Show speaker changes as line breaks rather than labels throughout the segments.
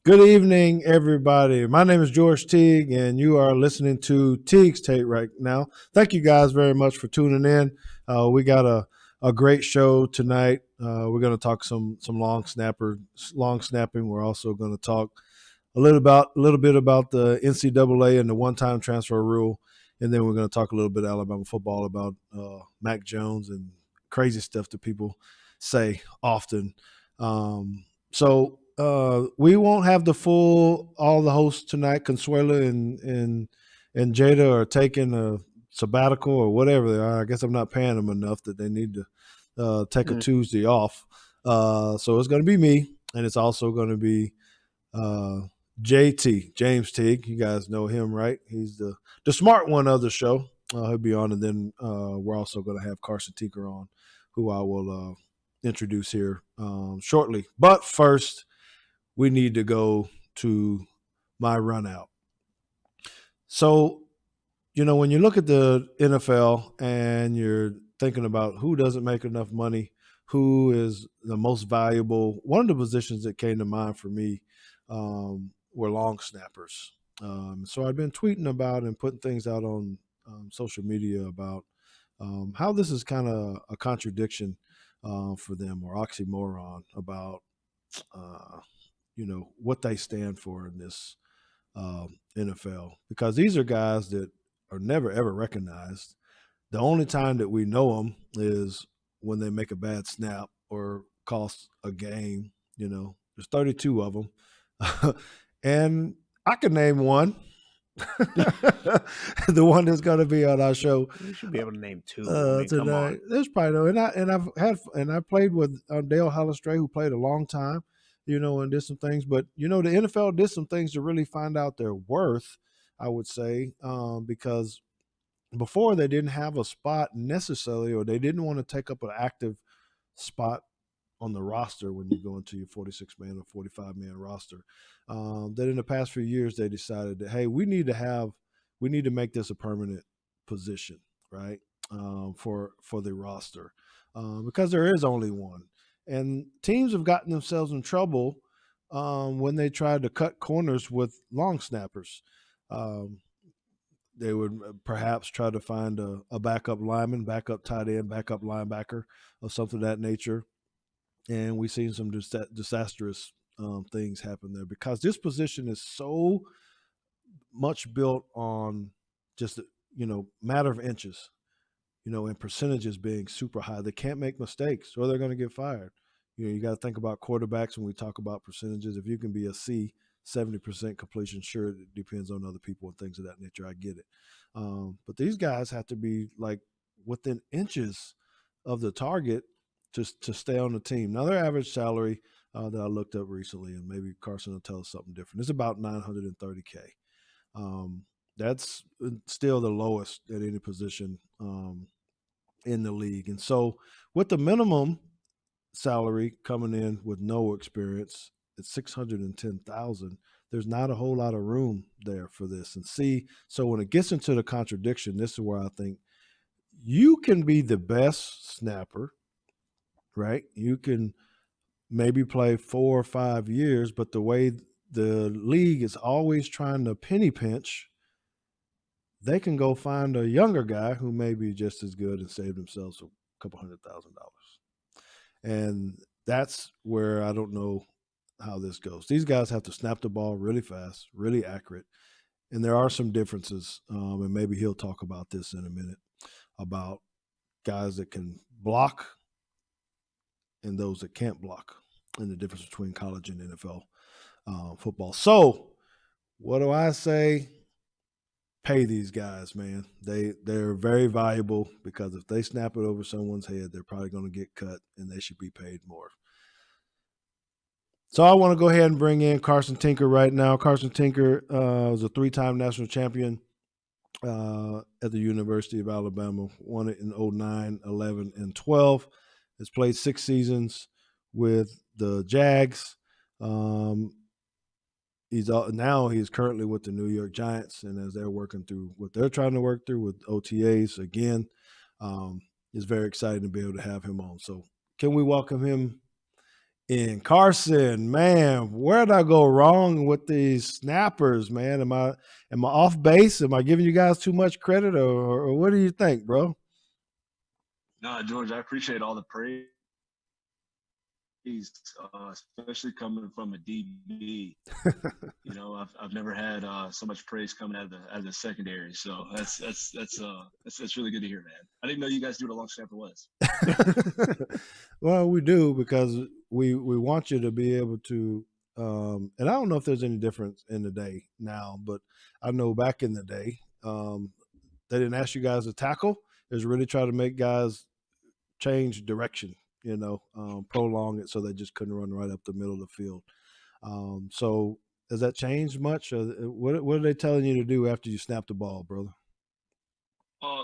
Good evening, everybody. My name is George Teague, and you are listening to Teague's Take right now. Thank you guys very much for tuning in. We got a great show tonight. We're going to talk some long snapping. We're also going to talk a little bit about the NCAA and the one-time transfer rule, and then we're going to talk a little bit Alabama football about Mac Jones and crazy stuff that people say often. We won't have all the hosts tonight. Consuela and Jada are taking a sabbatical or whatever they are. I guess I'm not paying them enough that they need to take a Tuesday off. So it's going to be me, and it's also going to be JT, James Teague. You guys know him, right? He's the smart one of the show. He'll be on, and then we're also going to have Carson Tinker on, who I will introduce here shortly. But first, we need to go to my run out. So, when you look at the NFL and you're thinking about who doesn't make enough money, who is the most valuable, one of the positions that came to mind for me were long snappers. So I've been tweeting about and putting things out on social media about how this is kind of a contradiction for them, or oxymoron about what they stand for in this NFL, because these are guys that are never ever recognized. The only time that we know them is when they make a bad snap or cost a game. There's 32 of them, and I could name one. The one that's going to be on our show.
You should be able to name two
tonight. There's probably no, and I played with Dale Hallistray, who played a long time, and did some things. But the NFL did some things to really find out their worth, I would say, because before they didn't have a spot necessarily, or they didn't want to take up an active spot on the roster when you go into your 46-man or 45-man roster. That in the past few years they decided that, hey, we need to make this a permanent position, right? For the roster, because there is only one, and teams have gotten themselves in trouble when they tried to cut corners with long snappers. They would perhaps try to find a backup lineman, backup tight end, backup linebacker, or something of that nature. And we've seen some disastrous things happen there, because this position is so much built on just matter of inches, and percentages being super high. They can't make mistakes or they're going to get fired. You got to think about quarterbacks when we talk about percentages. If you can be a C, 70% completion, sure, it depends on other people and things of that nature. I get it. But these guys have to be like within inches of the target to stay on the team. Now, their average salary that I looked up recently, and maybe Carson will tell us something different, is about $930K. That's still the lowest at any position in the league. And so with the minimum salary coming in with no experience at $610,000, there's not a whole lot of room there for this. And so when it gets into the contradiction, this is where I think you can be the best snapper, right? You can maybe play 4 or 5 years, but the way the league is always trying to penny pinch, they can go find a younger guy who may be just as good and save themselves a couple $100,000. And that's where I don't know how this goes. These guys have to snap the ball really fast, really accurate. And there are some differences, and maybe he'll talk about this in a minute, about guys that can block and those that can't block, and the difference between college and NFL football. So what do I say? Pay these guys, man. They're very valuable, because if they snap it over someone's head, they're probably going to get cut, and they should be paid more. So I want to go ahead and bring in Carson Tinker right now. Carson Tinker was a 3-time national champion at the University of Alabama. Won it in 09, 11, and 12. Has played 6 seasons with the Jags. He's currently with the New York Giants, and as they're working through what they're trying to work through with OTAs again, it's very exciting to be able to have him on. So can we welcome him in Carson, man, where did I go wrong with these snappers, man? Am I off base? Am I giving you guys too much credit, or what do you think, bro?
No, George, I appreciate all the praise, especially coming from a DB. You know, I've never had so much praise coming out of the secondary. So that's really good to hear, man. I didn't know you guys knew what a long snapper was.
Well, we do because we want you to be able to. And I don't know if there's any difference in the day now, but I know back in the day, they didn't ask you guys to tackle. It was really try to make guys change direction, prolong it so they just couldn't run right up the middle of the field. So has that changed much? What are they telling you to do after you snap the ball, brother?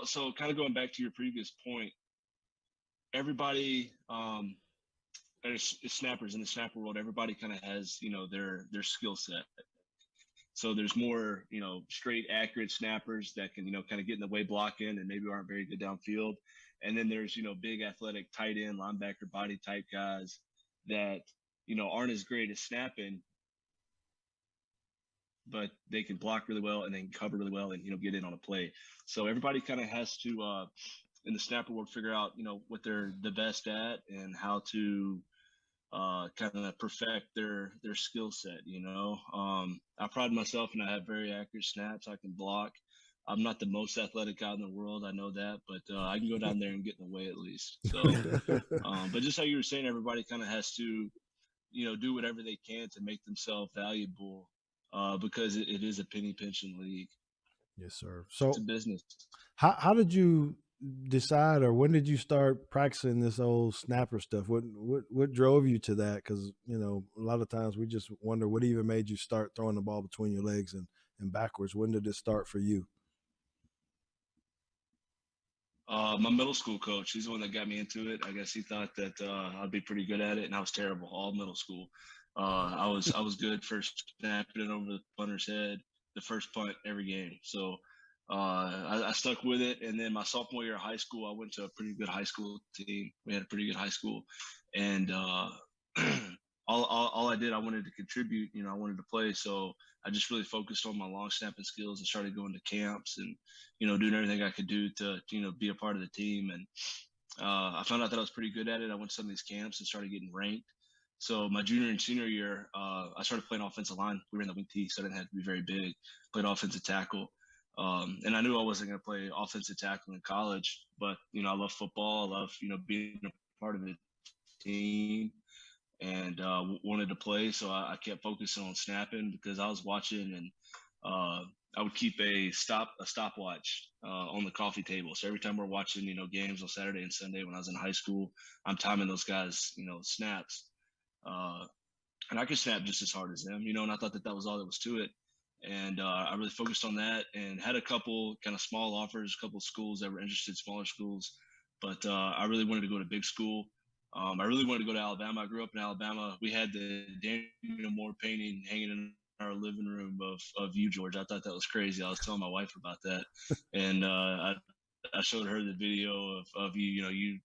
So kind of going back to your previous point, everybody, there's snappers in the snapper world. Everybody kind of has, their skill set. So there's more, straight, accurate snappers that can, kind of get in the way blocking and maybe aren't very good downfield. And then there's, big athletic tight end, linebacker, body type guys that, aren't as great as snapping, but they can block really well and then cover really well and, get in on a play. So everybody kind of has to, in the snapper world, figure out, what they're the best at and how to kind of perfect their skill set. I pride myself and I have very accurate snaps. I can block. I'm not the most athletic guy in the world. I know that, but I can go down there and get in the way at least. So, but just how you were saying, everybody kind of has to, do whatever they can to make themselves valuable because it is a penny pinching league.
Yes, sir.
It's a
So
business.
how did you decide, or when did you start practicing this old snapper stuff? What drove you to that? Because a lot of times we just wonder what even made you start throwing the ball between your legs and backwards. When did it start for you?
My middle school coach, he's the one that got me into it. I guess he thought that I'd be pretty good at it, and I was terrible all middle school. I was good for snapping it over the punter's head, the first punt every game. So I stuck with it, and then my sophomore year of high school, I went to a pretty good high school team. We had a pretty good high school, and all I did, I wanted to contribute. I wanted to play, so I just really focused on my long snapping skills and started going to camps and doing everything I could do to be a part of the team. And I found out that I was pretty good at it. I went to some of these camps and started getting ranked. So my junior and senior year, I started playing offensive line. We were in the wing T, so I didn't have to be very big. Played offensive tackle. And I knew I wasn't going to play offensive tackle in college, but I love football. I love being a part of the team, and wanted to play. So I kept focusing on snapping because I was watching, and I would keep a stopwatch on the coffee table. So every time we're watching, games on Saturday and Sunday when I was in high school, I'm timing those guys, snaps. Uh, and I could snap just as hard as them, and I thought that was all there was to it. And I really focused on that and had a couple kind of small offers, a couple of schools that were interested, smaller schools. But I really wanted to go to big school. I really wanted to go to Alabama. I grew up in Alabama. We had the Daniel Moore painting hanging in our living room of you, George. I thought that was crazy. I was telling my wife about that, and I showed her the video of you, you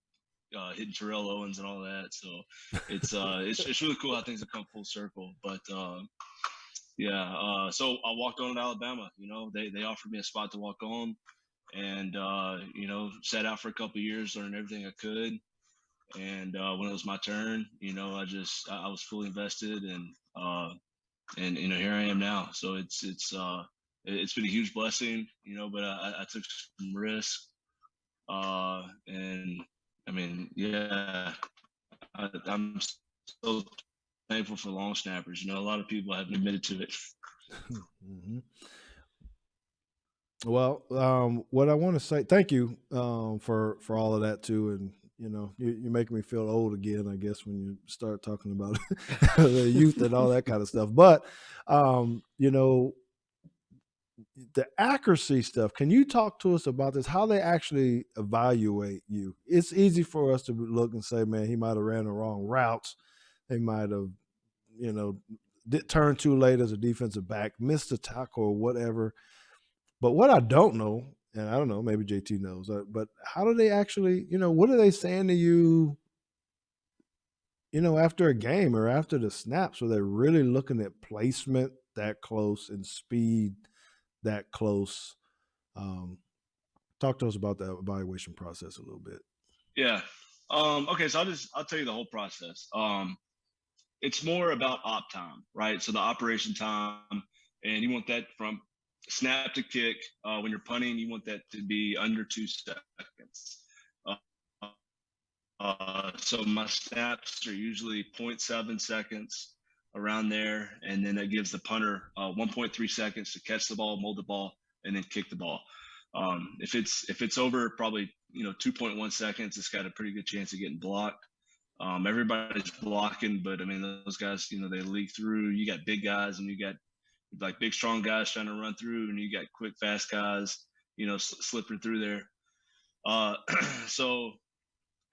hitting Terrell Owens and all that. So it's really cool how things have come full circle. But yeah, so I walked on to Alabama. They offered me a spot to walk on, and sat out for a couple of years, learned everything I could. And when it was my turn, I was fully invested, and here I am now. So it's been a huge blessing, but I took some risk, and I mean, yeah, I'm so thankful for long snappers. A lot of people haven't admitted to it.
Mm-hmm. Well, what I want to say, thank you for all of that too, and you make me feel old again, I guess, when you start talking about the youth and all that kind of stuff. But the accuracy stuff. Can you talk to us about this? How they actually evaluate you? It's easy for us to look and say, man, he might have ran the wrong routes. They might have, you know, turned too late as a defensive back, missed a tackle or whatever. But what I don't know, and I don't know, maybe JT knows, but how do they actually, what are they saying to you after a game or after the snaps, where they're really looking at placement that close and speed that close. Um, Talk to us about that evaluation process a little bit.
Yeah. Okay, so I'll tell you the whole process. It's more about op time, right? So the operation time, and you want that from snap to kick. When you're punting, you want that to be under 2 seconds. Uh, so my snaps are usually 0.7 seconds around there, and then that gives the punter 1.3 seconds to catch the ball, mold the ball, and then kick the ball. If it's over probably 2.1 seconds, it's got a pretty good chance of getting blocked. Everybody's blocking, but I mean those guys, they leak through. You got big guys, and you got like big strong guys trying to run through, and you got quick fast guys, slipping through there. So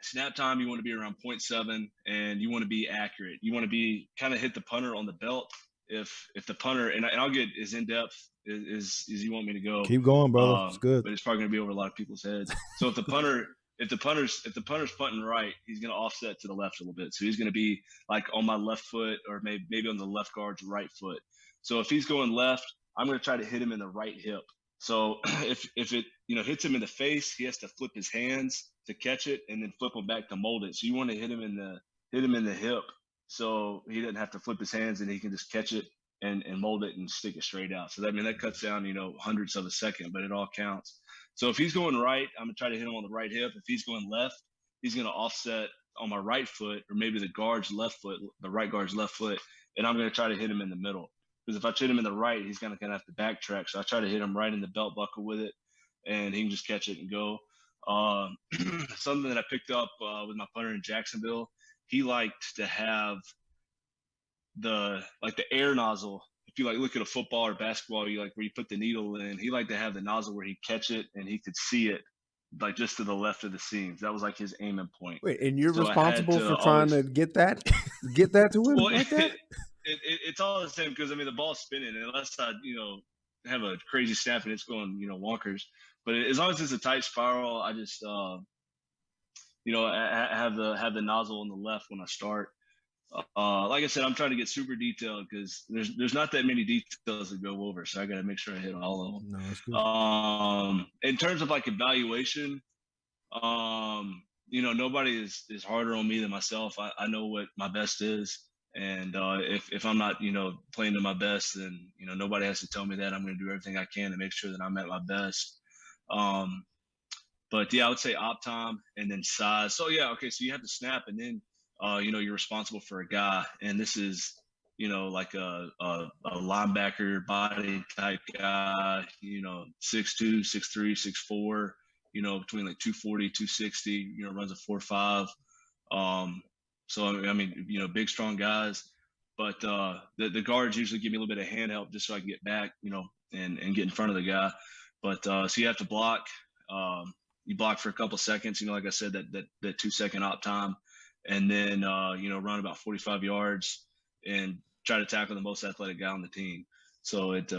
snap time, you want to be around 0.7, and you want to be accurate. You want to be kind of hit the punter on the belt. If the punter, and I'll get as in depth as you want me to go.
Keep going, brother. It's good.
But it's probably going to be over a lot of people's heads. So if the punter's punting right, he's going to offset to the left a little bit. So he's going to be like on my left foot, or maybe on the left guard's right foot. So if he's going left, I'm going to try to hit him in the right hip. So if it hits him in the face, he has to flip his hands to catch it, and then flip them back to mold it. So you want to hit him in the hip, so he doesn't have to flip his hands, and he can just catch it and mold it and stick it straight out. So that cuts down hundredths of a second, but it all counts. So if he's going right, I'm gonna try to hit him on the right hip. If he's going left, he's gonna offset on my right foot, or maybe the right guard's left foot, and I'm gonna try to hit him in the middle. Because if I hit him in the right, he's gonna have to backtrack. So I try to hit him right in the belt buckle with it, and he can just catch it and go. Something that I picked up with my punter in Jacksonville, he liked to have the air nozzle. If you look at a football or basketball, where you put the needle in, he liked to have the nozzle where he'd catch it and he could see it just to the left of the seams. That was his aiming point.
Wait, and you're responsible for trying to get that to him like that?
It's all the same, because the ball's spinning, and unless I have a crazy snap and it's going wonkers. But as long as it's a tight spiral, I just I have the nozzle on the left when I start. Like I said, I'm trying to get super detailed, because there's not that many details to go over, so I got to make sure I hit all of them.
No, that's good.
In terms of evaluation, nobody is harder on me than myself. I know what my best is. And if I'm not, playing to my best, then, nobody has to tell me that. I'm going to do everything I can to make sure that I'm at my best. But yeah, I would say op time and then size. So yeah, okay. So you have to snap, and then, you're responsible for a guy. And this is, like a linebacker body type guy, 6'2", 6'3", 6'4", between 240, 260, runs a 4.5. So big strong guys, but the guards usually give me a little bit of hand help just so I can get back, and get in front of the guy. But so you have to block. You block for a couple seconds, like I said, that 2 second op time, and then run about 45 yards and try to tackle the most athletic guy on the team. So it's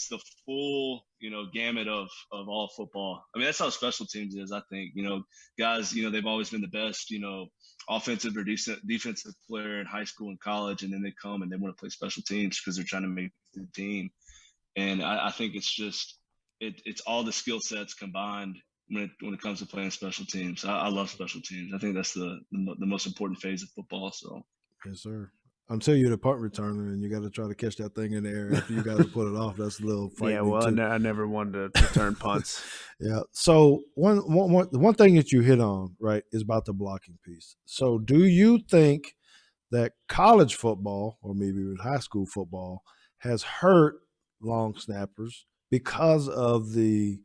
the full gamut of all football. That's how special teams is. I think guys they've always been the best offensive or defensive player in high school and college, and then they come and they want to play special teams because they're trying to make the team. And I think it's just it's all the skill sets combined when it comes to playing special teams. I love special teams. I think that's the most important phase of football. So
yes, sir. Until you're the punt returner and you got to try to catch that thing in the air after you got to put it off. That's a little frightening.
Yeah, well, I never wanted to return punts.
Yeah. So one thing that you hit on, right, is about the blocking piece. So do you think that college football, or maybe even high school football, has hurt long snappers because of the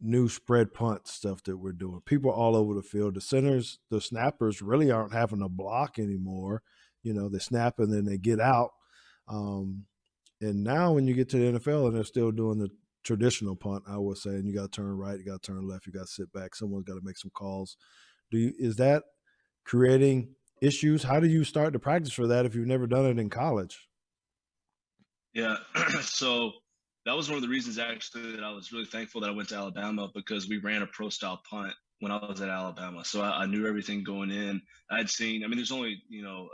new spread punt stuff that we're doing? People all over the field. The centers, the snappers really aren't having to block anymore. They snap and then they get out. And now when you get to the NFL and they're still doing the traditional punt, I would say, and you got to turn right, you got to turn left, you got to sit back. Someone's got to make some calls. Is that creating issues? How do you start to practice for that if you've never done it in college?
Yeah. So that was one of the reasons actually that I was really thankful that I went to Alabama, because we ran a pro style punt. when I was at Alabama. So I knew everything going in. I'd seen, I mean, there's only,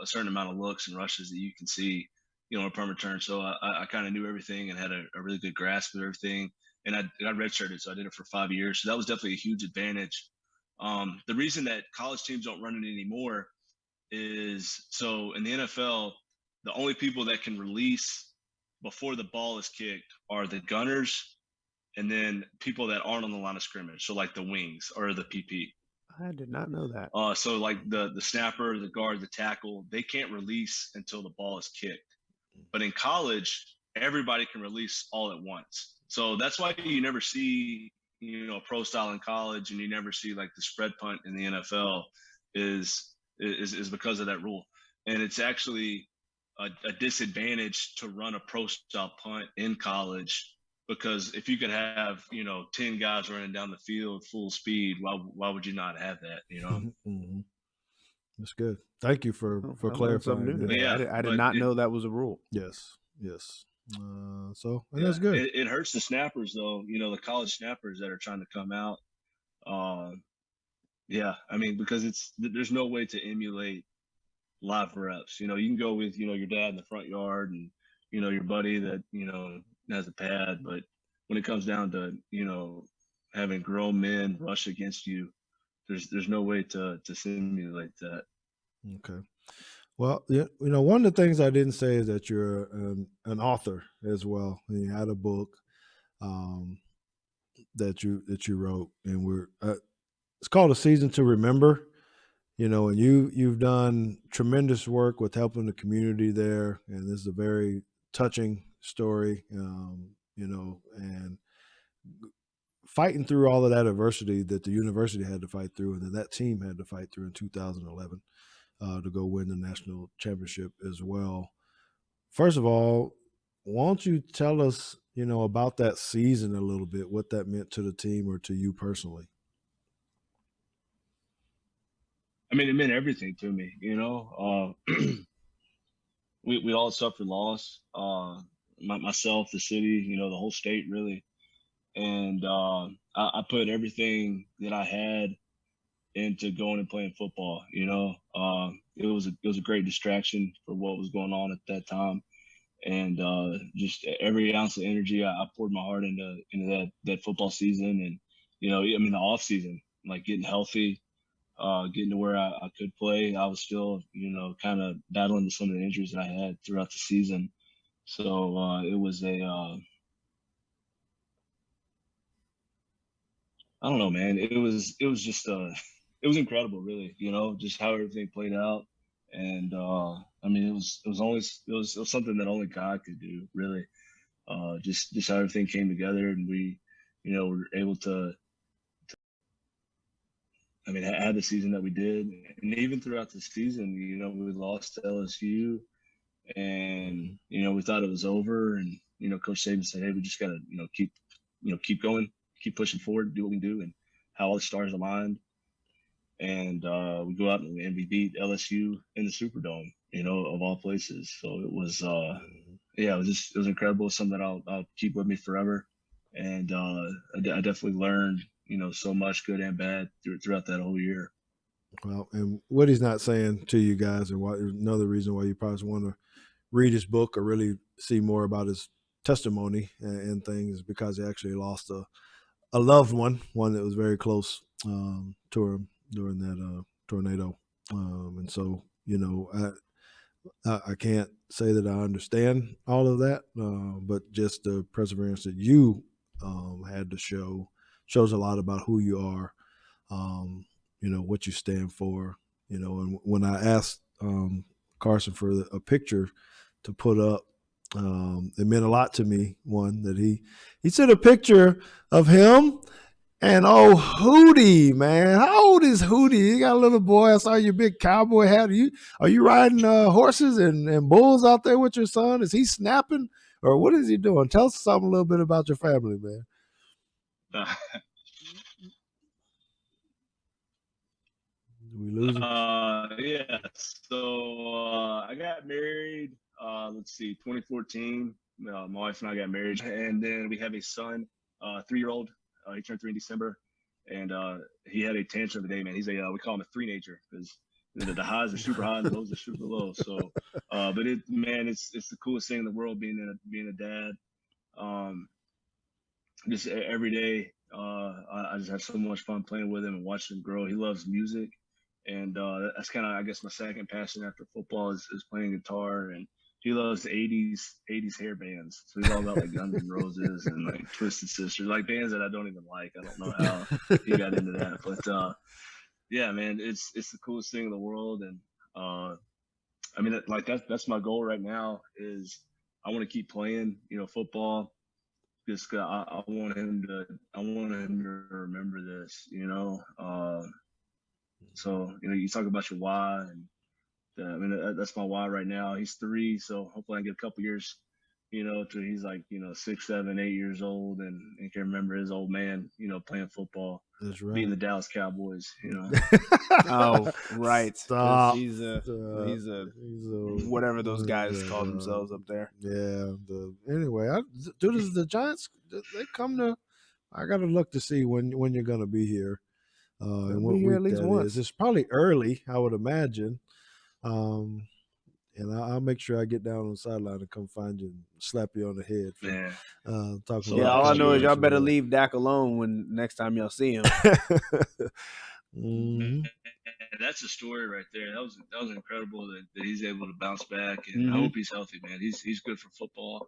a certain amount of looks and rushes that you can see, in a punt return. So I kind of knew everything and had a really good grasp of everything. And I redshirted, so I did it for 5 years. So that was definitely a huge advantage. The reason that college teams don't run it anymore is, so in the NFL, the only people that can release before the ball is kicked are the gunners and then people that aren't on the line of scrimmage. So like the wings or the PP.
I did not know that.
So like the snapper, the guard, the tackle, they can't release until the ball is kicked. But in college, everybody can release all at once. So that's why you never see, pro style in college, and you never see like the spread punt in the NFL is because of that rule. And it's actually a disadvantage to run a pro style punt in college, because if you could have 10 guys running down the field full speed, why would you not have that?
Mm-hmm. That's good. Thank you for clarifying.
Something new. Yeah, I did not know that was a rule.
Yes. That's good.
It hurts the snappers though. The college snappers that are trying to come out. I mean, because there's no way to emulate live reps. You can go with your dad in the front yard and your buddy that has a pad, but when it comes down to having grown men rush against you, there's no way to simulate that.
Okay. Well, one of the things I didn't say is that you're an author as well, and you had a book that you wrote, and it's called A Season to Remember. And you've done tremendous work with helping the community there, and this is a very touching story, and fighting through all of that adversity that the university had to fight through and that team had to fight through in 2011 to go win the national championship as well. First of all, why don't you tell us, about that season a little bit, what that meant to the team or to you personally?
I mean, it meant everything to me, we all suffered loss, myself, the city, the whole state really. And I put everything that I had into going and playing football. It was a great distraction for what was going on at that time, and just every ounce of energy I poured my heart into that football season. And I mean the off season, like getting healthy, getting to where I could play. I was still kind of battling with some of the injuries that I had throughout the season. So it was I don't know, man. It was just it was incredible, really. Just how everything played out, and I mean, it was something that only God could do, really. Just how everything came together, and we, were able to. I mean, had the season that we did, and even throughout the season, we lost to LSU, and we thought it was over, and Coach Saban said, "Hey, we just gotta, keep going, keep pushing forward, do what we do," and how all the stars aligned. And we go out and we beat LSU in the Superdome, of all places. So it was, it was incredible. Something that I'll keep with me forever. And I definitely learned, so much good and bad throughout that whole year.
Well, and what he's not saying to you guys, and why, another reason why you probably want to read his book or really see more about his testimony and things, because he actually lost a loved one that was very close to him during that tornado. And so, I can't say that I understand all of that, but just the perseverance that you had to shows a lot about who you are, what you stand for, and when I asked Carson for a picture to put up, it meant a lot to me. One, that he sent a picture of him and Hootie, man. How old is Hootie? You got a little boy. I saw your big cowboy hat. Are you riding horses and bulls out there with your son? Is he snapping, or what is he doing? Tell us a little bit about your family, man. Did we lose him?
Yeah. So I got married. Let's see, 2014. My wife and I got married, and then we have a son, 3-year-old. He turned 3 in December, and he had a tantrum today, man. He's we call him a three-nature because the highs are super high and the lows are super low. So, but it's the coolest thing in the world being a dad. Just every day, I just have so much fun playing with him and watching him grow. He loves music, and that's kind of, I guess, my second passion after football is playing guitar. And he loves 80s hair bands. So he's all about like Guns N' Roses and like Twisted Sister, like bands that I don't even like. I don't know how he got into that, but yeah, man, it's the coolest thing in the world. And I mean, like that's my goal right now is I want to keep playing, football. Just I want him to remember this, So you talk about your why, and I mean that's my why right now. He's 3, so hopefully I get a couple years, till he's like 6, 7, 8 years old, and can remember his old man, playing football.
That's right.
Beating the Dallas Cowboys,
Oh, right.
Stop.
He's a whatever those guys call themselves up there.
Yeah. Anyway, the Giants, they come to. I got to look to see when you're going to be here. And what week that is. It's probably early, I would imagine. And I'll make sure I get down on the sideline and come find you and slap you on the head.
All I know is y'all better leave Dak alone when next time y'all see him.
Mm-hmm. That's a story right there. That was incredible that he's able to bounce back, and I hope he's healthy, man. He's good for football.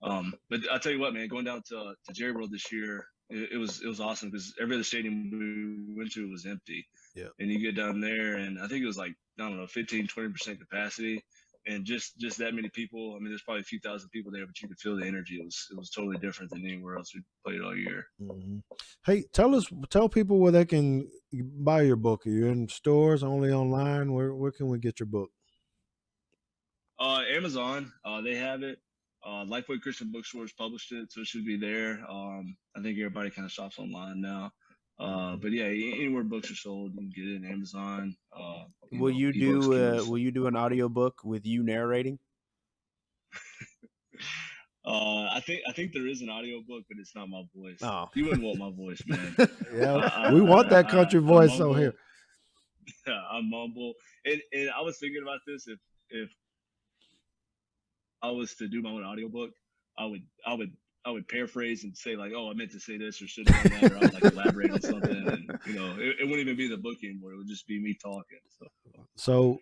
But I'll tell you what, man, going down to Jerry World this year, it was awesome because every other stadium we went to was empty.
Yeah.
And you get down there, and I think it was like, I don't know, 15-20% capacity, and just that many people. I mean, there's probably a few thousand people there, but you could feel the energy. It was totally different than anywhere else we played all year.
Mm-hmm. Hey, tell people where they can buy your book. Are you in stores, only online? Where can we get your book?
Amazon, they have it. Lifeway Christian Bookstores published it, so it should be there. I think everybody kind of shops online now. But yeah, anywhere books are sold, you can get it in Amazon.
Will you do an audiobook with you narrating?
I think there is an audiobook, but it's not my voice.
Oh.
You wouldn't want my voice, man.
Yeah, we want that country voice on here.
I mumble, and I was thinking about this. If I was to do my own audiobook, I would paraphrase and say like, oh, I meant to say this or should have done that, or I would like elaborate on something, and it wouldn't even be the book anymore. It would just be me talking.
So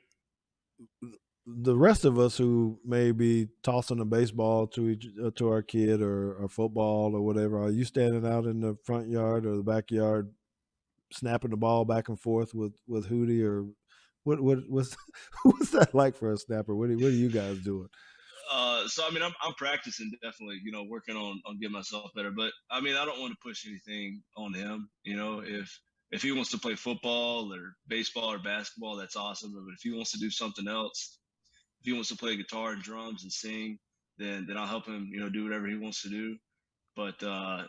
the rest of us who may be tossing a baseball to our kid or football or whatever, are you standing out in the front yard or the backyard, snapping the ball back and forth with Hootie, or what's that like for a snapper? What are you guys doing?
So I mean, I'm practicing, definitely, working on getting myself better. But I mean, I don't want to push anything on him. If he wants to play football or baseball or basketball, that's awesome. But if he wants to do something else, if he wants to play guitar and drums and sing, then I'll help him, do whatever he wants to do. But I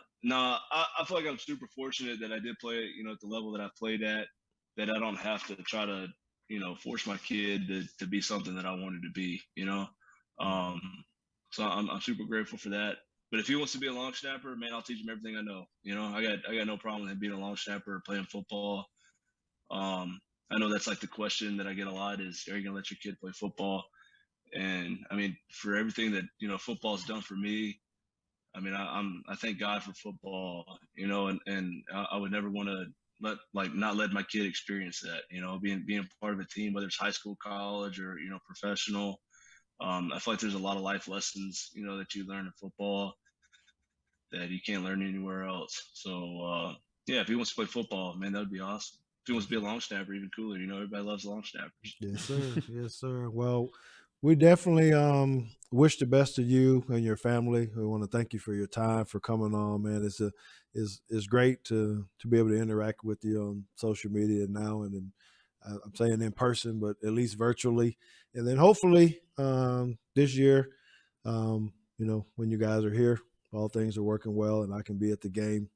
feel like I'm super fortunate that I did play, at the level that I've played at, that I don't have to try to, force my kid to be something that I wanted to be, So I'm super grateful for that. But if he wants to be a long snapper, man, I'll teach him everything I know. I got no problem with him being a long snapper or playing football. I know that's like the question that I get a lot is, are you gonna let your kid play football? And I mean, for everything that football's done for me, I mean, I thank God for football, and I would never want to not let my kid experience that, being part of a team, whether it's high school, college, or professional. I feel like there's a lot of life lessons, that you learn in football that you can't learn anywhere else. So, yeah, if he wants to play football, man, that would be awesome. If he wants to be a long snapper, even cooler. Everybody loves long snappers.
Yes, sir. Yes, sir. Well, we definitely wish the best to you and your family. We want to thank you for your time, for coming on, man. It's great to be able to interact with you on social media now, and I'm saying in person, but at least virtually. And then hopefully this year, when you guys are here, all things are working well, and I can be at the game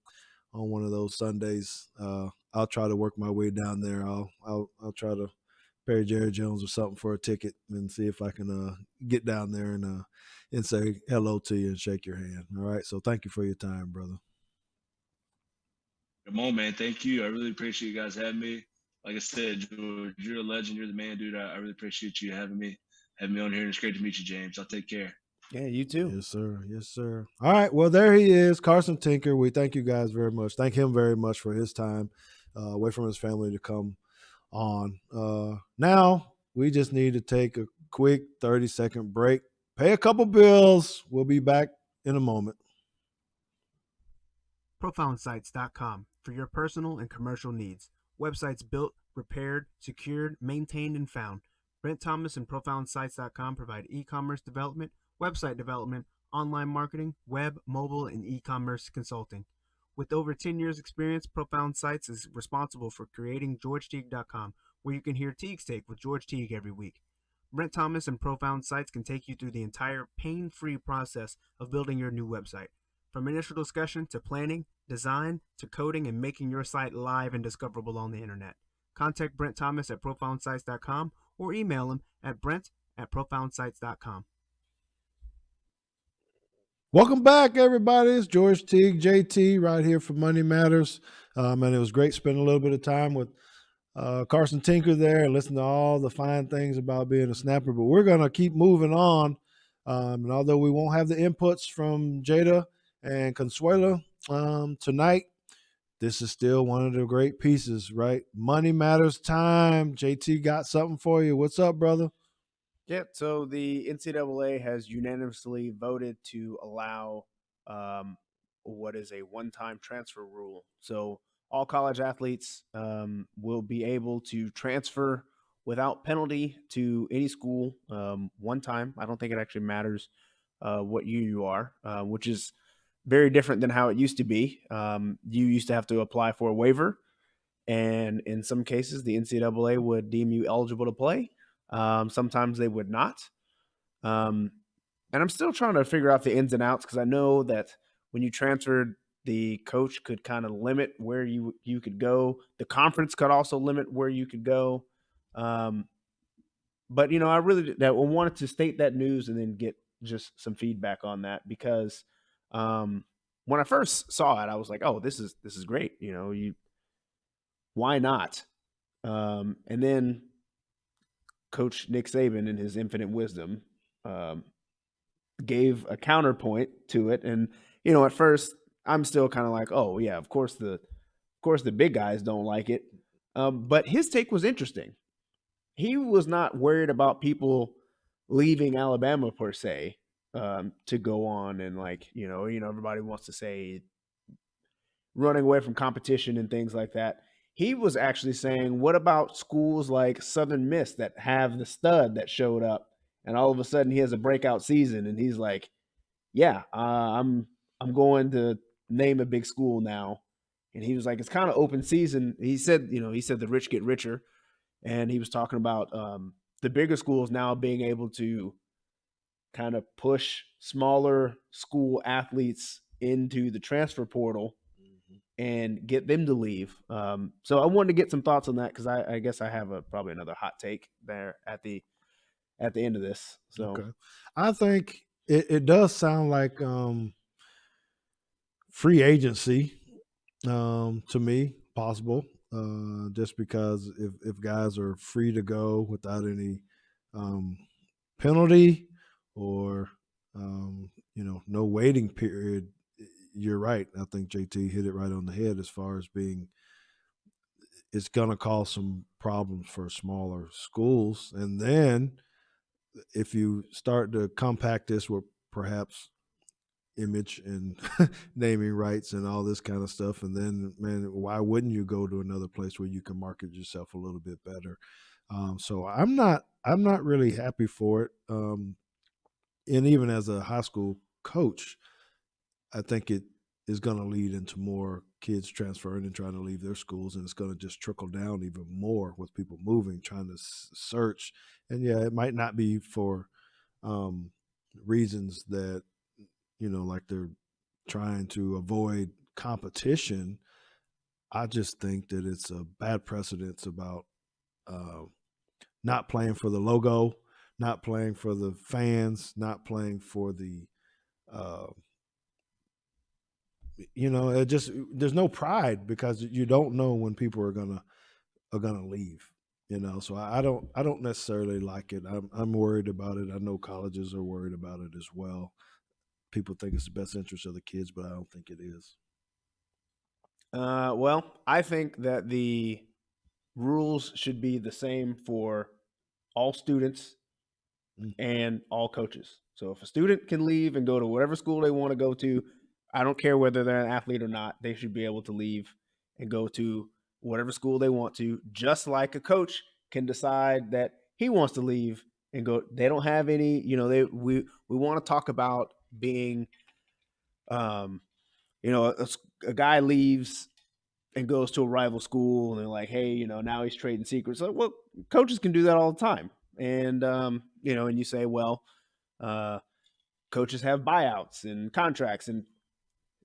on one of those Sundays. I'll try to work my way down there. I'll try to pay Jerry Jones or something for a ticket and see if I can get down there and say hello to you and shake your hand. All right. So thank you for your time, brother.
Come on, man. Thank you. I really appreciate you guys having me. Like I said, George, you're a legend. You're the man, dude. I really appreciate you having me on here. And it's great to meet you, James. I'll take care.
Yeah, you too.
Yes, sir. Yes, sir. All right. Well, there he is, Carson Tinker. We thank you guys very much. Thank him very much for his time away from his family to come on. Now, we just need to take a quick 30-second break, pay a couple bills. We'll be back in a moment.
ProfoundSites.com for your personal and commercial needs. Websites built, repaired, secured, maintained, and found. Brent Thomas and ProfoundSites.com provide e-commerce development, website development, online marketing, web, mobile, and e-commerce consulting. With over 10 years experience, Profound Sites is responsible for creating GeorgeTeague.com, where you can hear Teague's Take with George Teague every week. Brent Thomas and Profound Sites can take you through the entire pain-free process of building your new website. From initial discussion to planning, design, to coding and making your site live and discoverable on the internet. Contact Brent Thomas at ProfoundSites.com or email him at brent@ProfoundSites.com.
Welcome back, everybody. It's George Teague, JT, right here for Money Matters. And it was great spending a little bit of time with Carson Tinker there and listening to all the fine things about being a snapper. But we're going to keep moving on. And although we won't have the inputs from Jada and Consuela tonight, this is still one of the great pieces, right? Money Matters time. JT got something for you. What's up, brother?
Yeah, so the NCAA has unanimously voted to allow what is a one-time transfer rule. So all college athletes will be able to transfer without penalty to any school one time. I don't think it actually matters what year you are, which is very different than how it used to be. You used to have to apply for a waiver, and in some cases, the NCAA would deem you eligible to play. Sometimes they would not. And I'm still trying to figure out the ins and outs because I know that when you transferred, the coach could kind of limit where you could go. The conference could also limit where you could go. But, I really wanted to state that news and then get just some feedback on that because when I first saw it, I was like, oh, this is great. Why not? And then Coach Nick Saban, in his infinite wisdom, gave a counterpoint to it. And, at first I'm still kind of like, oh yeah, of course the big guys don't like it. But his take was interesting. He was not worried about people leaving Alabama per se, to go on and everybody wants to say running away from competition and things like that. He was actually saying, what about schools like Southern Miss that have the stud that showed up and all of a sudden he has a breakout season and he's like, yeah, I'm going to name a big school now. And he was like, it's kind of open season. He said the rich get richer. And he was talking about the bigger schools now being able to kind of push smaller school athletes into the transfer portal and get them to leave. So I wanted to get some thoughts on that because I guess I have probably another hot take there at the end of this. So
okay. I think it does sound like free agency to me, possible. Just because if guys are free to go without any penalty or no waiting period, you're right. I think JT hit it right on the head as far as it's going to cause some problems for smaller schools. And then if you start to compact this with perhaps image and naming rights and all this kind of stuff, and then, man, why wouldn't you go to another place where you can market yourself a little bit better? So I'm not really happy for it. And even as a high school coach, I think it is going to lead into more kids transferring and trying to leave their schools, and it's going to just trickle down even more with people moving, trying to search. And yeah, it might not be for reasons that, like they're trying to avoid competition. I just think that it's a bad precedence about not playing for the logo, not playing for the fans, not playing for the there's no pride because you don't know when people are gonna leave. So I don't necessarily like it. I'm worried about it. I know colleges are worried about it as well. People think it's the best interest of the kids, but I don't think it is.
Well, I think that the rules should be the same for all students and all coaches. So if a student can leave and go to whatever school they want to go to, I don't care whether they're an athlete or not, they should be able to leave and go to whatever school they want to, just like a coach can decide that he wants to leave and go. They don't have any, we want to talk about being, a guy leaves and goes to a rival school and they're like, hey, now he's trading secrets. Like, well, coaches can do that all the time. And, and you say, well, coaches have buyouts and contracts. And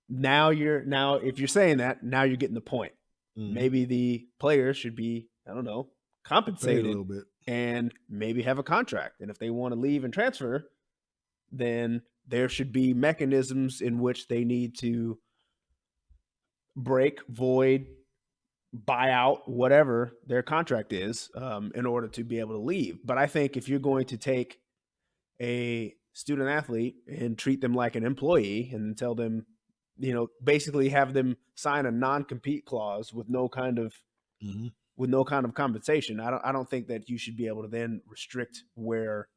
now if you're saying that, now you're getting the point. Mm-hmm. Maybe the players should be, I don't know, compensated a little bit and maybe have a contract. And if they want to leave and transfer, then there should be mechanisms in which they need to break, void, buy out, whatever their contract is, in order to be able to leave. But I think if you're going to take a student athlete and treat them like an employee and tell them, basically have them sign a non-compete clause with no kind of compensation, I don't think that you should be able to then restrict where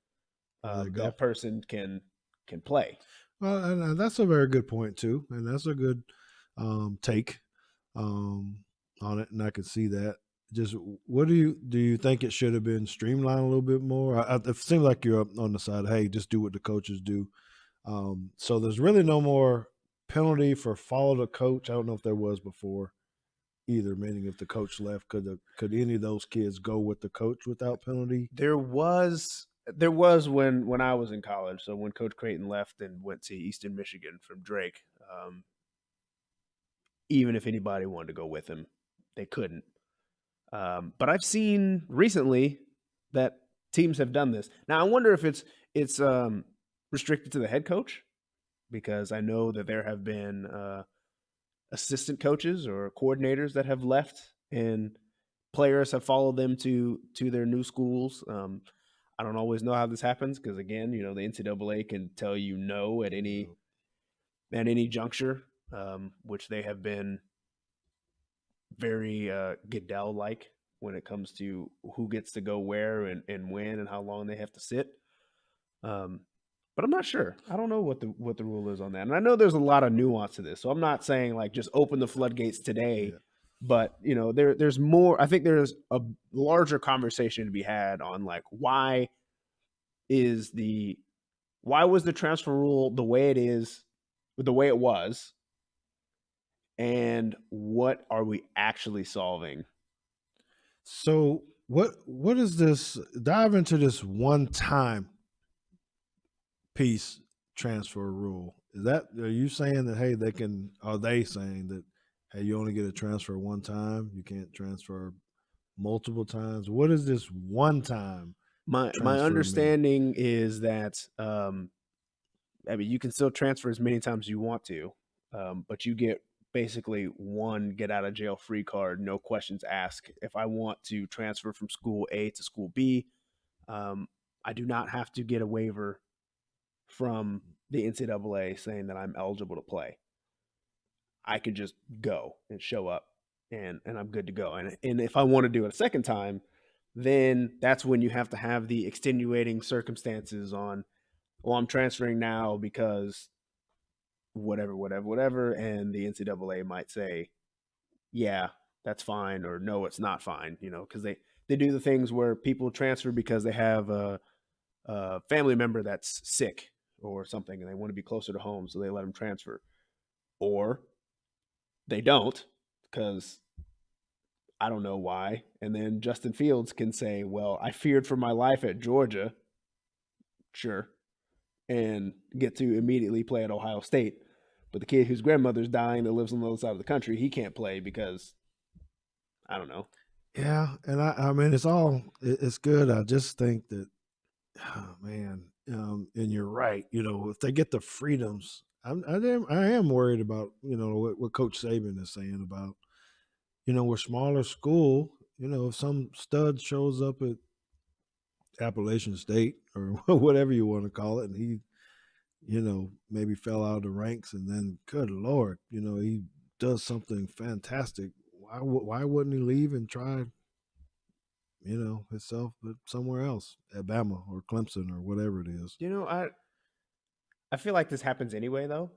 that person can play.
Well, and that's a very good point too, and that's a good take on it, and I could see that. Just what do you think it should have been streamlined a little bit more? It seems like you're up on the side of, hey, just do what the coaches do. So there's really no more penalty for follow the coach. I don't know if there was before either, meaning if the coach left, could any of those kids go with the coach without penalty?
There was when I was in college. So when Coach Creighton left and went to Eastern Michigan from Drake, even if anybody wanted to go with him, they couldn't. But I've seen recently that teams have done this. Now I wonder if it's restricted to the head coach, because I know that there have been assistant coaches or coordinators that have left and players have followed them to their new schools. I don't always know how this happens because, again, the NCAA can tell you no at any juncture, which they have been very Goodell-like when it comes to who gets to go where and when and how long they have to sit. But I'm not sure. I don't know what the rule is on that. And I know there's a lot of nuance to this. So I'm not saying like just open the floodgates today. Yeah. But, there's more. I think there's a larger conversation to be had on like why was the transfer rule the way it is, the way it was, and what are we actually solving?
So what is this? Dive into this one-time piece transfer rule. Are you saying that, hey, are they saying that, hey, you only get a transfer one time, you can't transfer multiple times? What is this one time?
My understanding is that you can still transfer as many times as you want to, but you get basically one get out of jail free card, no questions asked. If I want to transfer from school A to school B, I do not have to get a waiver from the NCAA saying that I'm eligible to play. I could just go and show up and I'm good to go. And if I want to do it a second time, then that's when you have to have the extenuating circumstances on, well, I'm transferring now because whatever. And the NCAA might say, yeah, that's fine, or no, it's not fine, because they do the things where people transfer because they have a family member that's sick or something and they want to be closer to home, so they let them transfer. Or they don't because I don't know why. And then Justin Fields can say, well, I feared for my life at Georgia. Sure. And get to immediately play at Ohio State. But the kid whose grandmother's dying that lives on the other side of the country, he can't play because, I don't know.
Yeah, and I mean, it's good. I just think that, oh, man, and you're right. If they get the freedoms I am worried about, what Coach Saban is saying about, we're smaller school. If some stud shows up at Appalachian State or whatever you want to call it, and he, maybe fell out of the ranks, and then, good Lord, he does something fantastic. Why wouldn't he leave and try, himself somewhere else, Alabama or Clemson or whatever it is?
I feel like this happens anyway, though.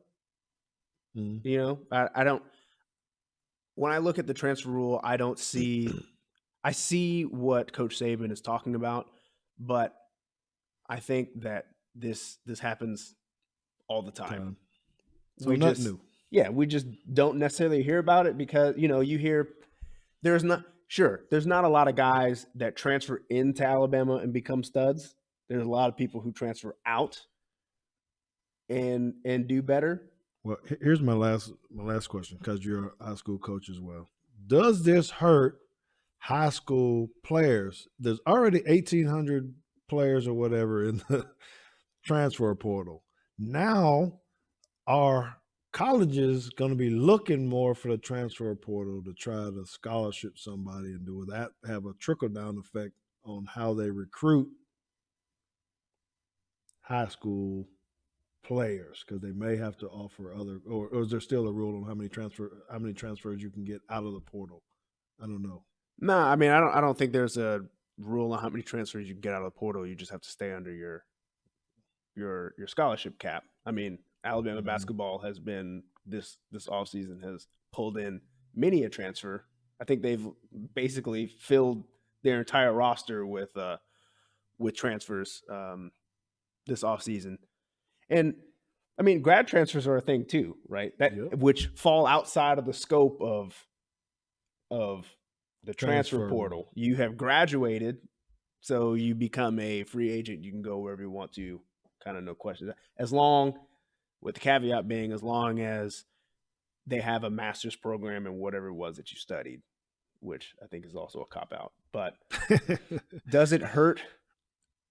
Mm.
I don't. When I look at the transfer rule, I don't see. I see what Coach Saban is talking about, but I think that this happens all the time.
So nothing new.
Yeah, we just don't necessarily hear about it because you hear there's not a lot of guys that transfer into Alabama and become studs. There's a lot of people who transfer out and do better.
Well, here's my last question, because you're a high school coach as well. Does this hurt high school players? There's already 1,800 players or whatever in the transfer portal. Now, are colleges going to be looking more for the transfer portal to try to scholarship somebody, and will that have a trickle-down effect on how they recruit high school players, because they may have to offer other, or is there still a rule on how many transfers you can get out of the portal? I don't know.
No, I mean, I don't think there's a rule on how many transfers you can get out of the portal. You just have to stay under your scholarship cap. I mean, Alabama basketball has been this offseason has pulled in many a transfer. I think they've basically filled their entire roster with transfers this offseason. And I mean, grad transfers are a thing too, right? Which fall outside of the scope of the transfer portal. You have graduated, so you become a free agent. You can go wherever you want to, kind of no questions. As long, with the caveat being, as long as they have a master's program in whatever it was that you studied, which I think is also a cop-out. But does it hurt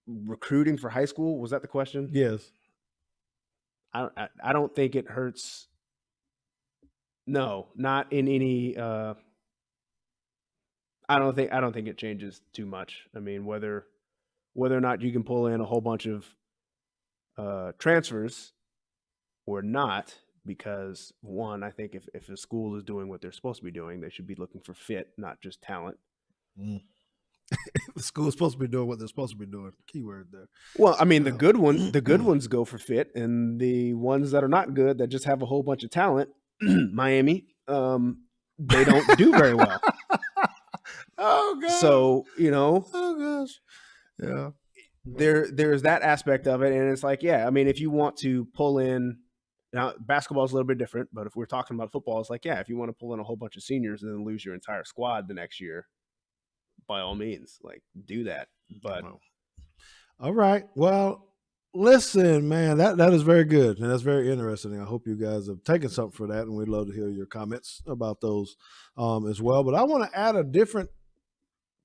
recruiting for high school? Was that the question?
Yes.
I don't think it hurts. No, not in any. I don't think it changes too much. I mean, whether or not you can pull in a whole bunch of transfers or not, because one, I think if a school is doing what they're supposed to be doing, they should be looking for fit, not just talent.
The school's supposed to be doing what they're supposed to be doing. Keyword there.
Well, I mean, the good ones go for fit, and the ones that are not good, that just have a whole bunch of talent, Miami, they don't do very well.
Oh gosh.
So
Oh gosh. Yeah.
There's that aspect of it, and it's like, yeah, I mean, if you want to pull in, now basketball is a little bit different, but if we're talking about football, it's like, yeah, if you want to pull in a whole bunch of seniors and then lose your entire squad the next year, by all means, like, do that. But
all right, well, listen, man, that is very good, and that's very interesting. I hope you guys have taken something for that, and we'd love to hear your comments about those as well. But I want to add a different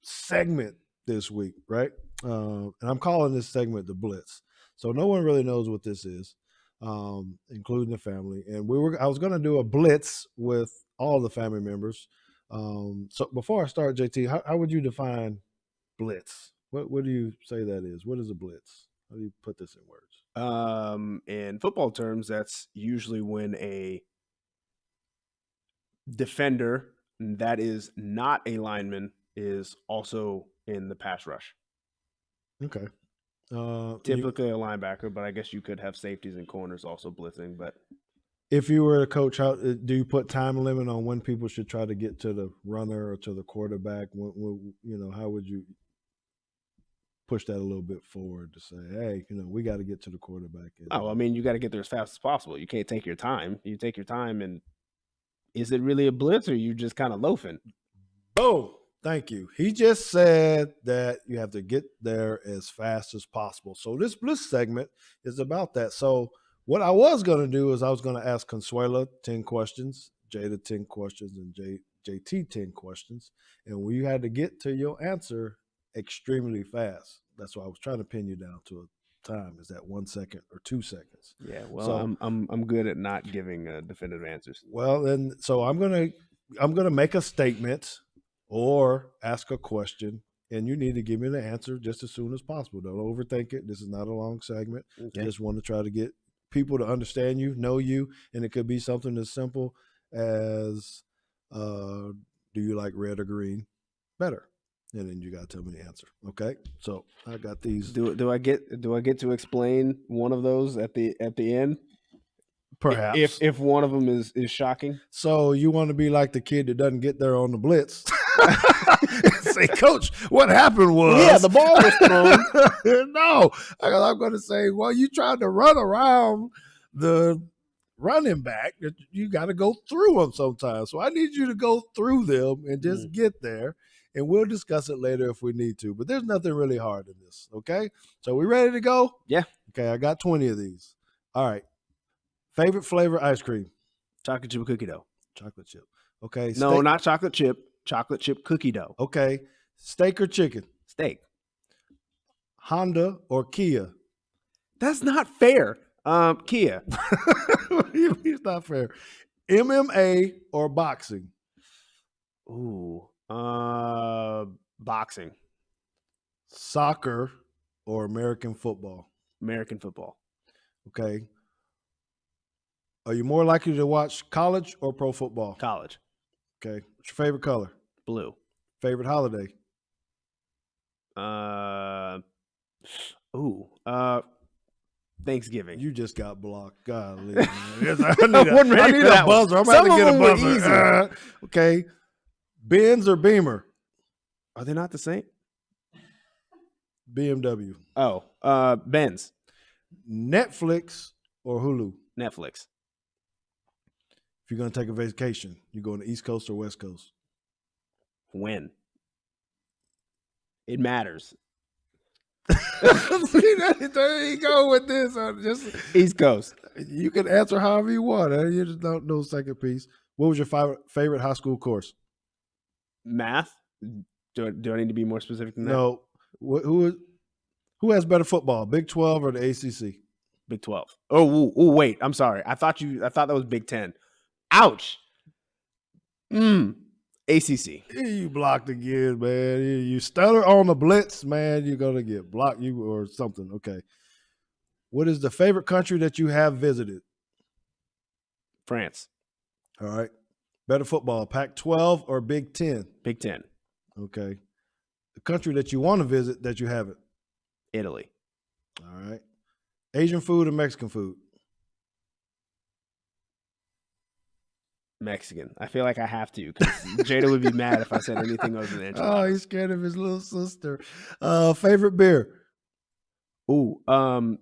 segment this week, right? And I'm calling this segment the Blitz. So no one really knows what this is, including the family. And I was going to do a Blitz with all the family members. So before I start, JT, how would you define Blitz? What do you say that is? What is a Blitz? How do you put this in words?
In football terms, that's usually when a defender that is not a lineman is also in the pass rush.
Okay.
Typically a linebacker, but I guess you could have safeties and corners also blitzing. But
if you were a coach, how do you put time limit on when people should try to get to the runner or to the quarterback? How would you push that a little bit forward to say, hey, we got to get to the quarterback?
I mean, you got to get there as fast as possible. You can't take your time. You take your time, and is it really a blitz, or you just kind of loafing?
Boom. Thank you. He just said that you have to get there as fast as possible. So this Blitz segment is about that. So what I was going to do is I was going to ask Consuela 10 questions, Jada 10 questions, and JT 10 questions. And we had to get to your answer extremely fast. That's why I was trying to pin you down to a time? Is that 1 second or 2 seconds?
Yeah, well,
So-
I'm good at not giving definitive answers.
Well, then, so I'm gonna make a statement or ask a question, and you need to give me the answer just as soon as possible. Don't overthink it. This is not a long segment. I just want to try to get people to understand you, know you, and it could be something as simple as, do you like red or green better? And then you gotta tell me the answer. Okay, so I got these.
Do I get to explain one of those at the end?
Perhaps
If one of them is shocking.
So you want to be like the kid that doesn't get there on the blitz. Say, Coach, what happened was...
Yeah, the ball was thrown.
No, I'm going to say, well, you tried to run around the running back. You got to go through them sometimes. So I need you to go through them and just get there. And we'll discuss it later if we need to. But there's nothing really hard in this, okay? So we ready to go?
Yeah.
Okay, I got 20 of these. All right. Favorite flavor ice cream?
Chocolate chip cookie dough.
Chocolate chip. Okay.
No,
steak.
not chocolate chip. Chocolate chip cookie dough.
Okay. Steak or chicken?
Steak.
Honda or Kia?
That's not fair. Kia.
It's not fair. MMA or boxing?
Ooh. Boxing.
Soccer or American football?
American football.
Okay. Are you more likely to watch college or pro football?
College.
Okay. What's your favorite color?
Blue.
Favorite holiday?
Thanksgiving.
You just got blocked. Golly, man. I
wasn't ready
need
for
a
that one.
buzzer. I'm
Some
about to
of
get a
them were
buzzer.
easy.
Okay. Benz or Beamer?
Are they not the same?
BMW.
Oh, Benz.
Netflix or Hulu?
Netflix.
If you're going to take a vacation, you going to East Coast or West Coast?
When? It matters.
See, there you go with this. Just
East Coast.
you can answer however you want. You just don't know second piece. What was your favorite high school course?
Math. Do I need to be more specific than that?
No. Who has better football, Big 12 or the ACC?
Big 12. Oh, wait. I'm sorry. I thought that was Big 10. Ouch. ACC.
You blocked again, man. You stutter on the blitz, man. You're gonna get blocked. You or something. Okay. What is the favorite country that you have visited?
France.
All right. Better football, Pac-12 or Big 10?
Big 10.
Okay. The country that you want to visit that you haven't?
Italy.
All right. Asian food or Mexican food?
Mexican. I feel like I have to because Jada would be mad if I said anything other than enchilada.
Oh, he's scared of his little sister. Favorite beer?
Ooh,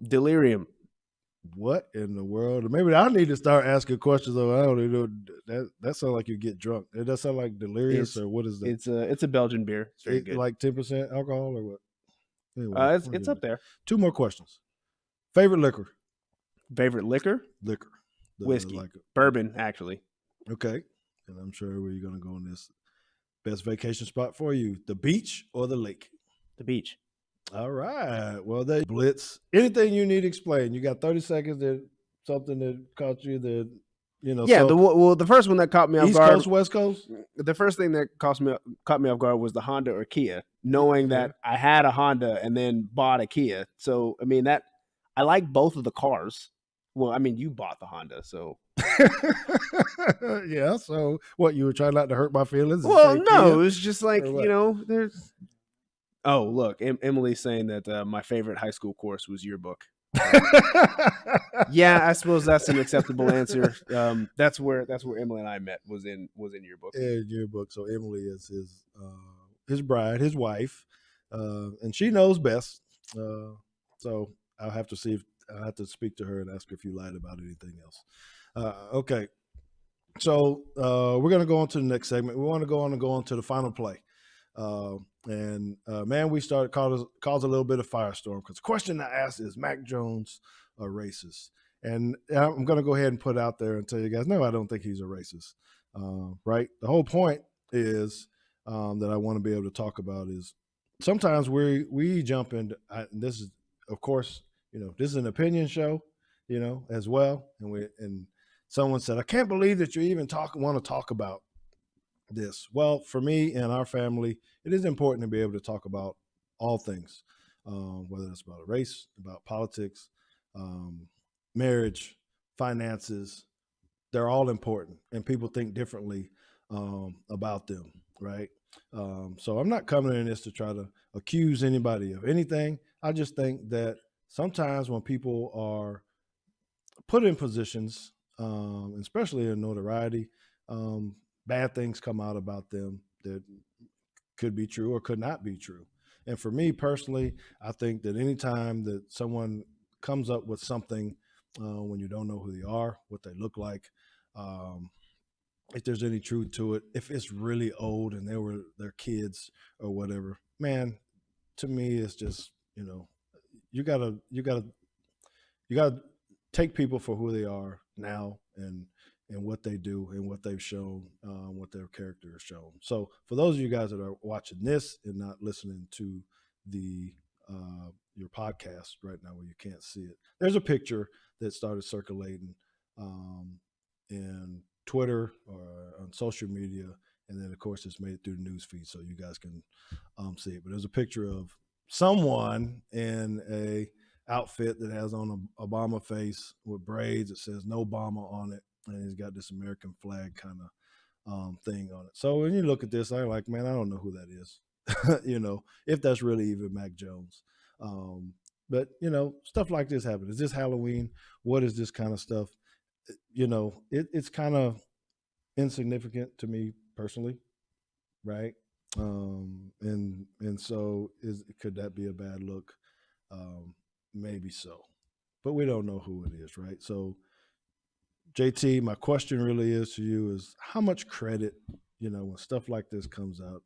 Delirium.
What in the world? Maybe I need to start asking questions. I don't even know. That sounds like you get drunk. It does sound like delirious, or what is that?
It's a Belgian beer. It's very good.
Like 10% alcohol or what? Anyway,
It's up there.
2 more questions. Favorite liquor?
Favorite liquor?
Liquor.
Whiskey. Bourbon, actually.
Okay. And I'm sure where you're going to go on this. Best vacation spot for you, the beach or the lake?
The beach.
All right. Well, they Blitz. Anything you need to explain. You got 30 seconds. That something that caught you that,
Yeah,
So
the first one that caught me off
East
guard.
Coast, West Coast?
The first thing that caught me off guard was the Honda or Kia, knowing that I had a Honda and then bought a Kia. So, I mean, I like both of the cars. Well, I mean, you bought the Honda, so.
Yeah. So what, you were trying not to hurt my feelings? and
Well,
say
no,
Kia?
it was just like,
Or what?
there's. Oh, look, Emily's saying that my favorite high school course was yearbook. Yeah, I suppose that's an acceptable answer. That's where Emily and I met was in yearbook.
Yeah, yearbook. So Emily is his bride, his wife, and she knows best. So I'll have to speak to her and ask her if you lied about anything else. Okay. So we're gonna go on to the next segment. We want to go on to the final play. Man, we started cause a little bit of firestorm because the question I asked is Mac Jones a racist? And I'm going to go ahead and put out there and tell you guys, no, I don't think he's a racist. Right? The whole point is that I want to be able to talk about is sometimes we jump into this is, of course, this is an opinion show, as well. And someone said, I can't believe that you even want to talk about this. Well, for me and our family, it is important to be able to talk about all things, whether it's about race, about politics, marriage, finances. They're all important, and people think differently about them, right? So I'm not coming in this to try to accuse anybody of anything. I just think that sometimes when people are put in positions, especially in notoriety, bad things come out about them that could be true or could not be true. And for me personally, I think that anytime that someone comes up with something when you don't know who they are, what they look like, if there's any truth to it, if it's really old and they were their kids or whatever, man, to me, it's just, you gotta take people for who they are now and what they do and what they've shown, what their character has shown. So for those of you guys that are watching this and not listening to your podcast right now where you can't see it, there's a picture that started circulating in Twitter or on social media, and then of course it's made it through the news feed so you guys can see it. But there's a picture of someone in a outfit that has on a Obama face with braids. It says "No Obama" on it, and he's got this American flag kind of thing on it. So when you look at this, I'm like, man, I don't know who that is. If that's really even Mac Jones. But stuff like this happens. Is this Halloween? What is this kind of stuff? It's kind of insignificant to me personally, right? And so could that be a bad look? Maybe so, but we don't know who it is, right? So, JT, my question really is to you is how much credit, when stuff like this comes out,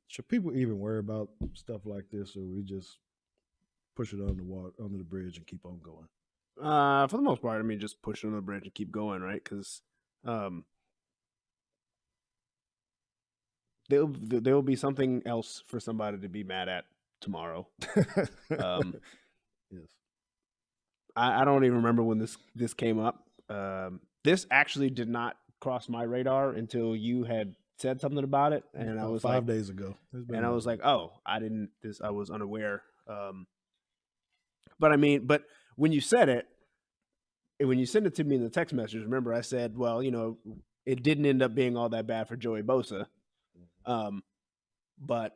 should people even worry about stuff like this, or we just push it under the bridge and keep on going?
For the most part, just push it under the bridge and keep going, right? Because there will be something else for somebody to be mad at tomorrow.
Yes.
I don't even remember when this came up. This actually did not cross my radar until you had said something about it, and I was
5 days ago.
And I was like, oh, I was unaware. But when you said it, and when you sent it to me in the text message, remember I said, well, it didn't end up being all that bad for Joey Bosa. But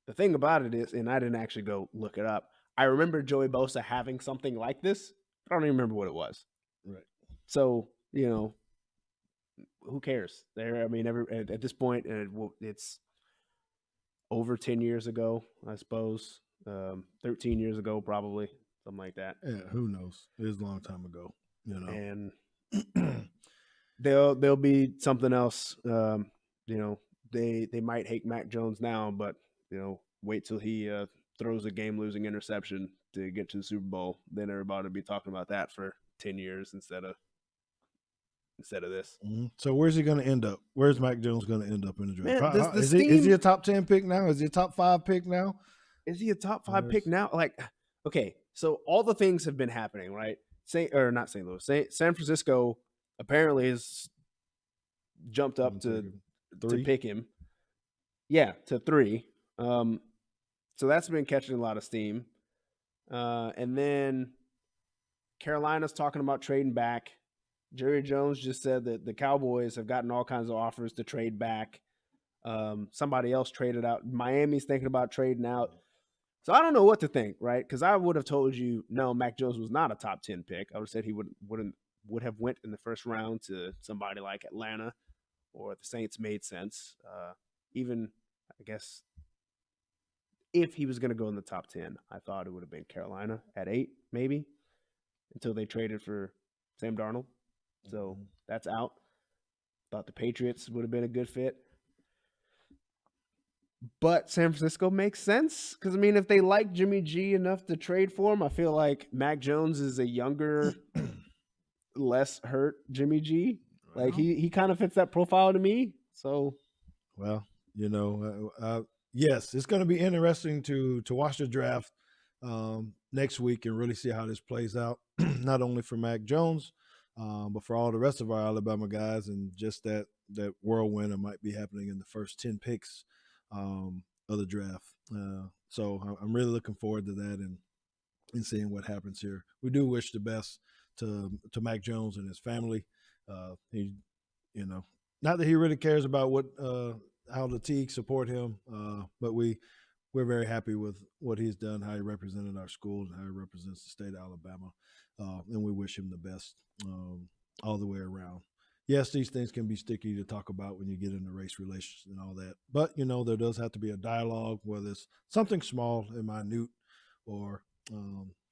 the thing about it is, and I didn't actually go look it up, I remember Joey Bosa having something like this, but I don't even remember what it was.
Right.
So, who cares? At this point, it's over 10 years ago, I suppose, 13 years ago, probably, something like that.
Yeah, who knows? It was a long time ago,
And there'll be something else. They might hate Mac Jones now, but wait till he throws a game-losing interception to get to the Super Bowl. Then everybody will be talking about that for 10 years instead of this.
Mm-hmm. So where's he going to end up? Where's Mac Jones going to end up in the draft?
Man,
is he a top 10 pick now? Is he a top 5 pick now?
Is he a top 5 pick now? Okay, so all the things have been happening, right? Not St. Louis. San Francisco apparently has jumped up to pick him. Yeah, to 3. So that's been catching a lot of steam. And then Carolina's talking about trading back. Jerry Jones just said that the Cowboys have gotten all kinds of offers to trade back. Somebody else traded out. Miami's thinking about trading out. So I don't know what to think, right? Because I would have told you, no, Mac Jones was not a top 10 pick. I would have said he would have went in the first round to somebody like Atlanta, or the Saints made sense. Even, I guess, if he was going to go in the top 10, I thought it would have been Carolina at 8, maybe, until they traded for Sam Darnold. So that's out. Thought the Patriots would have been a good fit. But San Francisco makes sense because, if they like Jimmy G enough to trade for him, I feel like Mac Jones is a younger, less hurt Jimmy G. Like, he kind of fits that profile to me. So,
well, yes, it's going to be interesting to watch the draft next week and really see how this plays out, not only for Mac Jones, but for all the rest of our Alabama guys, and just that whirlwind that might be happening in the first 10 picks of the draft. So I'm really looking forward to that and seeing what happens here. We do wish the best to Mac Jones and his family. He, not that he really cares about what how the Teague support him, but we're very happy with what he's done, how he represented our school, and how he represents the state of Alabama, and we wish him the best all the way around. Yes, these things can be sticky to talk about when you get into race relations and all that, but there does have to be a dialogue, whether it's something small and minute or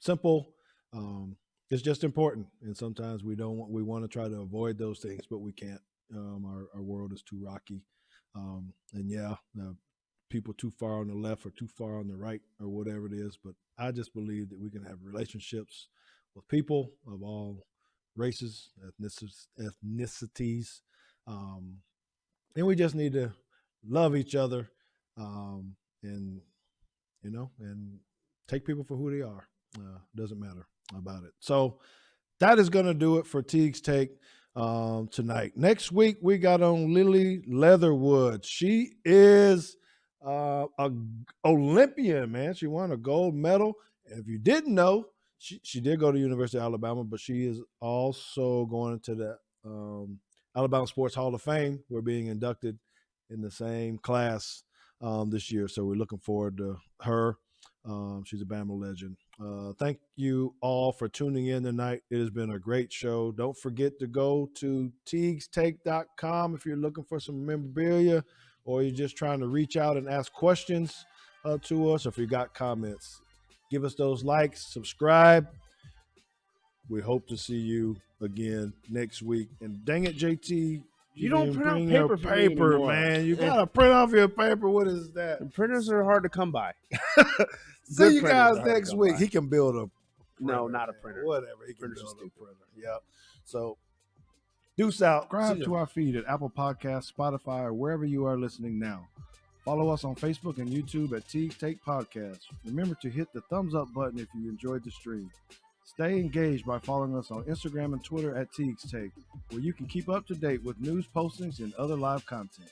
simple. It's just important, and sometimes we want to try to avoid those things, but we can't. Our world is too rocky, people too far on the left or too far on the right or whatever it is. But I just believe that we can have relationships with people of all races, ethnicities, and we just need to love each other, and take people for who they are. Doesn't matter about it. So that is going to do it for Teague's Take tonight. Next week we got on Lily Leatherwood. She is a Olympian, man. She won a gold medal. And if you didn't know, she did go to University of Alabama, but she is also going to the Alabama Sports Hall of Fame. We're being inducted in the same class this year, so we're looking forward to her. She's a Bama legend. Thank you all for tuning in tonight. It has been a great show. Don't forget to go to teagstake.com if you're looking for some memorabilia, or you're just trying to reach out and ask questions to us, or if you got comments. Give us those likes, subscribe. We hope to see you again next week. And dang it, JT,
You don't print out
bring
paper
your
for me
paper,
anymore.
man. You gotta print off your paper. What is that?
The printers are hard to come by.
See you
printers
guys
are hard to
next
come
week.
by.
He can build a
No, not a printer.
Whatever. He can
Printers are
build a
stupid.
printer. Yep. So deuce out.
Subscribe
See ya.
to our feed at Apple Podcasts, Spotify, or wherever you are listening now. Follow us on Facebook and YouTube at Teague's Take Podcast. Remember to hit the thumbs up button if you enjoyed the stream. Stay engaged by following us on Instagram and Twitter at Teague's Take, where you can keep up to date with news postings and other live content.